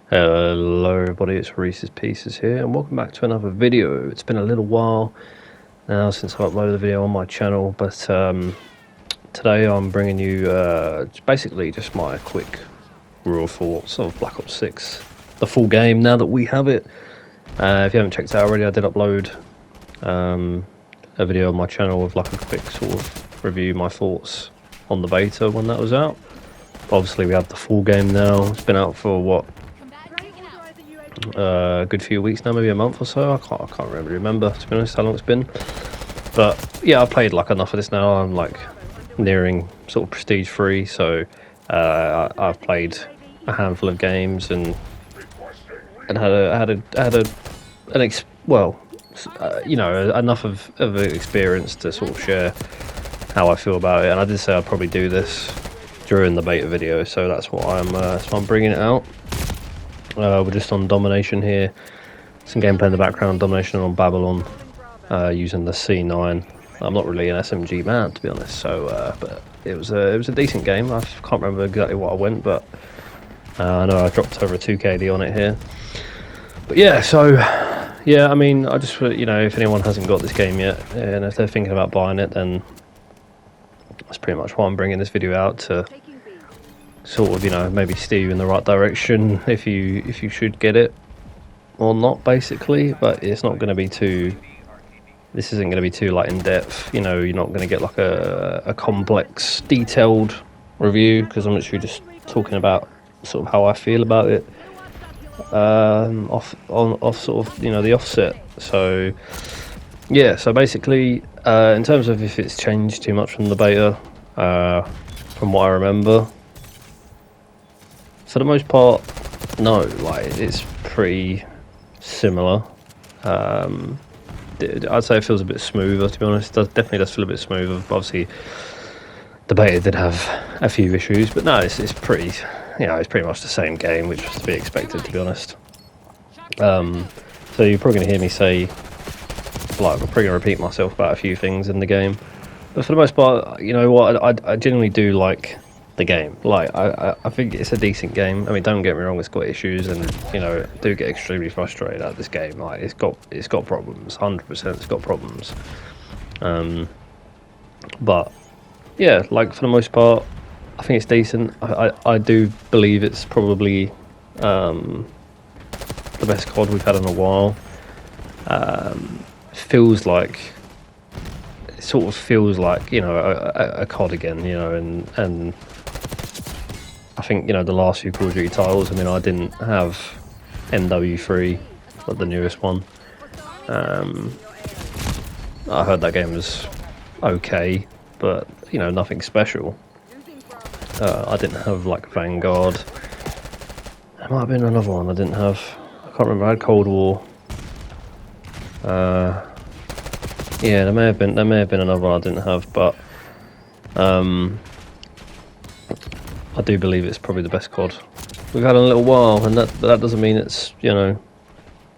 Hello everybody, it's Reese's Pieces here and welcome back to another video. It's been a little while now since I uploaded a video on my channel, but today I'm bringing you basically just my quick raw thoughts of Black Ops 6, the full game now that we have it. If you haven't checked it out already, I did upload a video on my channel with like a quick sort of review, my thoughts on the beta when that was out. Obviously we have the full game now. It's been out for what, a good few weeks now, maybe a month or so. I can't really remember, to be honest, how long it's been. But yeah, I've played like enough of this now. I'm like nearing sort of prestige 3, so I've played a handful of games and enough of an experience to sort of share how I feel about it. And I did say I'd probably do this during the beta video, so that's why I'm bringing it out. We're just on domination here. Some gameplay in the background, domination on Babylon, using the C9. I'm not really an SMG man, to be honest. So, but it was a decent game. I can't remember exactly what I went, but I know I dropped over a 2KD on it here. But yeah, so yeah, I mean, I just, if anyone hasn't got this game yet, and if they're thinking about buying it, then that's pretty much why I'm bringing this video out, to sort of, maybe steer you in the right direction if you should get it or not, basically. But it's not going to be too, this isn't going to be too like in depth, you're not going to get like a complex detailed review, because I'm literally just talking about sort of how I feel about it off sort of the offset. So yeah, so basically in terms of if it's changed too much from the beta, from what I remember, for the most part, no. Like, it's pretty similar. I'd say it feels a bit smoother, to be honest. It definitely does feel a bit smoother. Obviously, the beta did have a few issues, but no, it's pretty, it's pretty much the same game, which was to be expected, to be honest. So you're probably going to hear me say, like, I'm probably going to repeat myself about a few things in the game. But for the most part, you know what, I genuinely do like the game. Like, I think it's a decent game. I mean, don't get me wrong, it's got issues, and I do get extremely frustrated at this game. Like, it's got problems, 100%. It's got problems. But yeah, like, for the most part, I think it's decent. I do believe it's probably the best COD we've had in a while. It sort of feels like a COD again, and I think the last few Call of Duty titles, I mean, I didn't have MW3, like the newest one. I heard that game was okay, but nothing special. I didn't have like Vanguard. There might have been another one I didn't have. I can't remember. I had Cold War. Yeah, there may have been another one I didn't have, but I do believe it's probably the best COD we've had in a little while, and that doesn't mean it's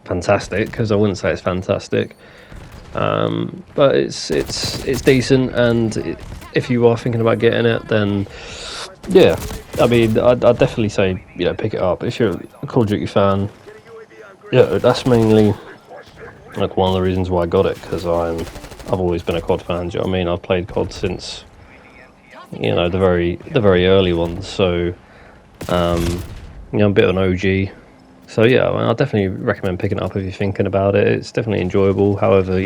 fantastic, because I wouldn't say it's fantastic, but it's decent. And if you are thinking about getting it, then yeah, I mean, I'd definitely say pick it up if you're a Call of Duty fan. Yeah, that's mainly like one of the reasons why I got it, because I've always been a COD fan. Do you know what I mean? I've played COD since the very early ones, so I'm a bit of an OG. So yeah, I mean, I'll definitely recommend picking it up if you're thinking about it. It's definitely enjoyable. However,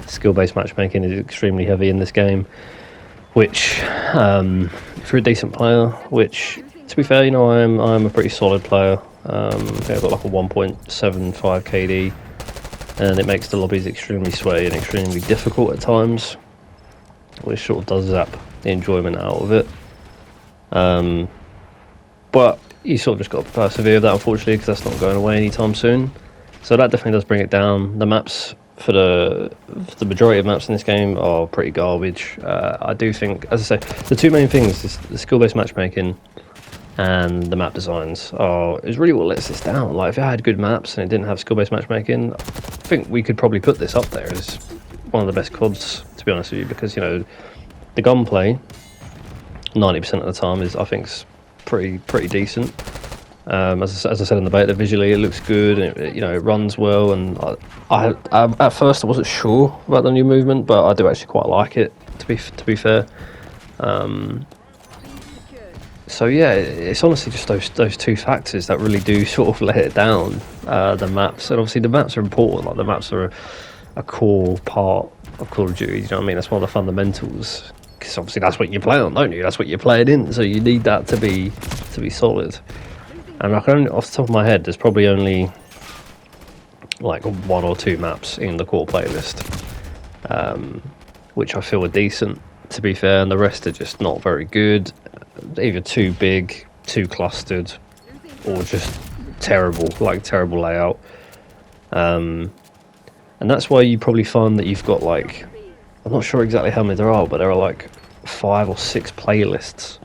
skill-based matchmaking is extremely heavy in this game, which if you're a decent player, which, to be fair, I'm a pretty solid player. I've got like a 1.75 KD, and it makes the lobbies extremely sweaty and extremely difficult at times, which sort of does zap the enjoyment out of it. But you sort of just got to persevere with that, unfortunately, because that's not going away anytime soon. So that definitely does bring it down. The maps, for the majority of maps in this game, are pretty garbage. I do think, as I say, the two main things is the skill-based matchmaking and the map designs is really what lets this down. Like, if it had good maps and it didn't have skill-based matchmaking, I think we could probably put this up there as one of the best CODs, to be honest with you, because the gunplay 90% of the time I think, is pretty decent. As I said in the beta, visually it looks good, and it runs well. And I at first I wasn't sure about the new movement, but I do actually quite like it. To be fair, so yeah, it's honestly just those two factors that really do sort of let it down. The maps, and obviously the maps are important. Like the maps are a core part of Call of Duty. You know what I mean? That's one of the fundamentals. Because obviously that's what you play on, don't you? That's what you're playing in. So you need that to be solid. And I can, off the top of my head, there's probably only like 1 or 2 maps in the core playlist, which I feel are decent, to be fair, and the rest are just not very good. Either too big, too clustered, or just terrible layout. And that's why you probably find that you've got like, I'm not sure exactly how many there are, but there are like 5 or 6 playlists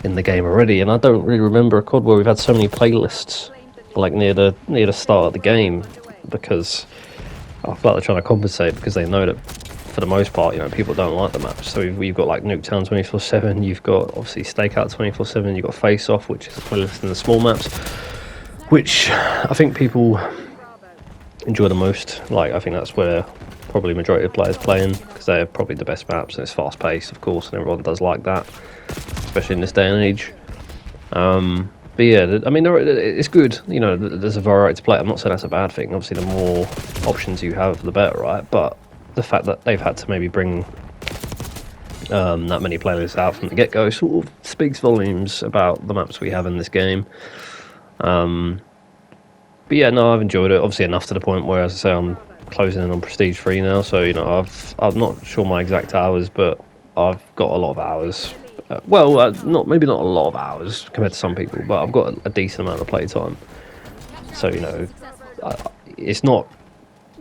in the game already, and I don't really remember a COD where we've had so many playlists like near the start of the game, because I feel like they're trying to compensate, because they know that for the most part, people don't like the maps. So we've got like Nuketown 24/7, you've got obviously Stakeout 24/7, you've got Face Off, which is a playlist in the small maps, which I think people enjoy the most. Like, I think that's where probably majority of players playing, because they're probably the best maps, and it's fast paced, of course, and everyone does like that, especially in this day and age. But yeah, I mean, it's good. There's a variety to play. I'm not saying that's a bad thing. Obviously, the more options you have, the better, right? But the fact that they've had to maybe bring that many playlists out from the get-go sort of speaks volumes about the maps we have in this game. But yeah, no, I've enjoyed it. Obviously, enough to the point where, as I say, I'm closing in on Prestige 3 now. So I'm not sure my exact hours, but I've got a lot of hours. Maybe not a lot of hours compared to some people, but I've got a decent amount of playtime. So it's not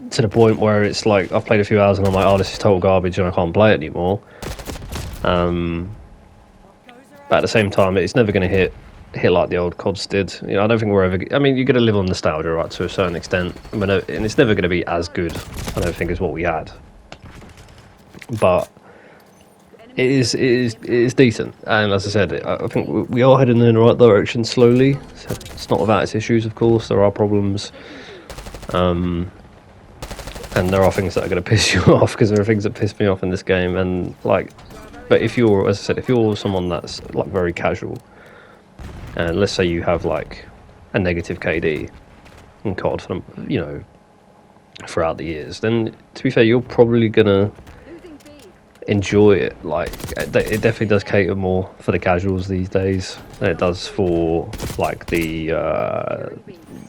to the point where it's like I've played a few hours and I'm like, oh, this is total garbage and I can't play it anymore. But at the same time, it's never going to hit like the old CODs did. I don't think we're ever. I mean, you're going to live on nostalgia, right, to a certain extent, and it's never going to be as good, I don't think, as what we had. But it is decent, and as I said, I think we are heading in the right direction slowly. So it's not without its issues, of course. There are problems, and there are things that are going to piss you off, because there are things that piss me off in this game. And but if you're, as I said, if you're someone that's like very casual, and let's say you have like a negative KD in COD, throughout the years, then to be fair, you're probably gonna enjoy it. Like, it definitely does cater more for the casuals these days than it does for like the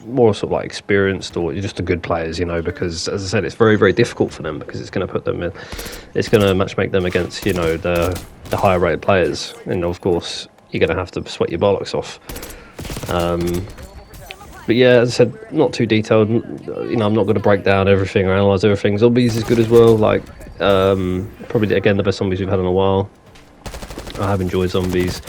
more sort of like experienced or just the good players, because as I said, it's very, very difficult for them, because it's going to put them in, it's going to matchmake them against the higher rated players, and of course you're going to have to sweat your bollocks off. But yeah, as I said, not too detailed. I'm not going to break down everything or analyse everything. Zombies is good as well. Like, probably again the best zombies we've had in a while. I have enjoyed zombies.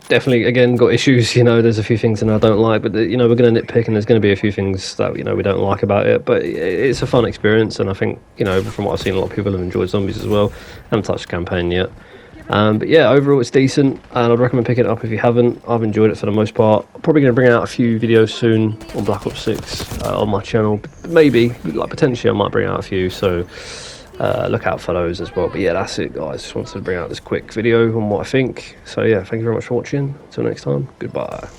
Definitely, again, got issues. There's a few things that I don't like, but we're going to nitpick, and there's going to be a few things that we don't like about it. But it's a fun experience, and I think from what I've seen, a lot of people have enjoyed zombies as well. Haven't touched the campaign yet. But yeah, overall it's decent, and I'd recommend picking it up if you haven't. I've enjoyed it for the most part. I'm probably going to bring out a few videos soon on Black Ops 6 on my channel. Maybe, potentially I might bring out a few, so look out for those as well. But yeah, that's it, guys. Just wanted to bring out this quick video on what I think. So yeah, thank you very much for watching. Until next time, goodbye.